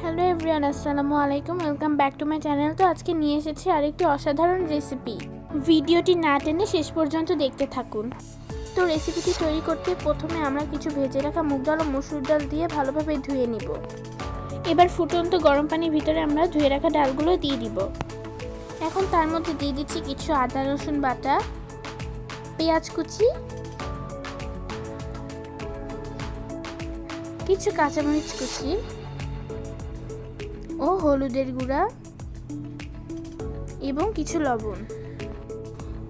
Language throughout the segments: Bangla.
হ্যালো এভরিওয়ান, আসসালামু আলাইকুম। Welcome back to my channel. তো আজকে নিয়ে এসেছি আরেকটি অসাধারণ রেসিপি। ভিডিওটি না টেনে শেষ পর্যন্ত দেখতে থাকুন। তো রেসিপিটি তৈরি করতে প্রথমে আমরা কিছু ভেজে রাখা মুগ ডাল ও মসুর ডাল দিয়ে ভালোভাবে ধুয়ে নিব। এবার ফুটন্ত গরম পানির ভিতরে আমরা ধুয়ে রাখা ডালগুলো দিয়ে দিব। এখন তার মধ্যে দিয়ে দিচ্ছি কিছু আদা রসুন বাটা, পেঁয়াজ কুচি, কিছু কাঁচামরিচ কুচি ও হলুদের গুঁড়া এবং কিছু লবণ,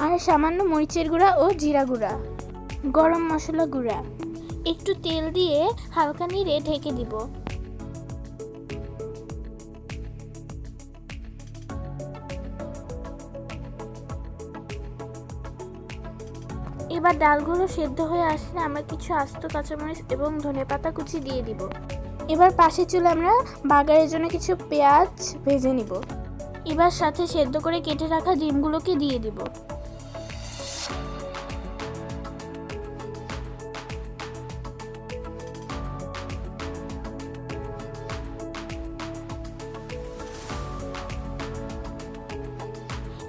আর সামান্য মরিচের গুঁড়া ও জিরা গুঁড়া, গরম মশলা গুঁড়া। একটু তেল দিয়ে হালকা নেড়ে ঢেকে দিব। এবার ডালগুলো সেদ্ধ হয়ে আসলে আমরা কিছু আস্ত কাঁচামরিচ এবং ধনেপাতা কুচি দিয়ে দিব। এবার পাশে চুলে আমরা বাগারের জন্য কিছু পেঁয়াজ ভেজে নিব। এবার সাথে সেদ্ধ করে কেটে রাখা ডিমগুলোকে দিয়ে দিব।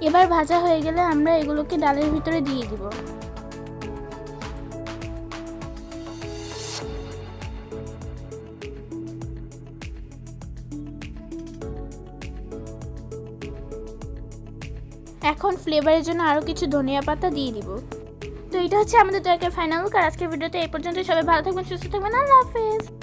এবার ভাজা হয়ে গেলে আমরা এগুলোকে ডালের ভিতরে দিয়ে দিব। এখন ফ্লেভারের জন্য আরও কিছু ধনিয়া পাতা দিয়ে দিব। তো এটা হচ্ছে আমাদের তরকারির ফাইনাল লুক। আর আজকের ভিডিওতে এই পর্যন্ত। সবাই ভালো থাকবেন, সুস্থ থাকবেন। আল্লাহ হাফেজ।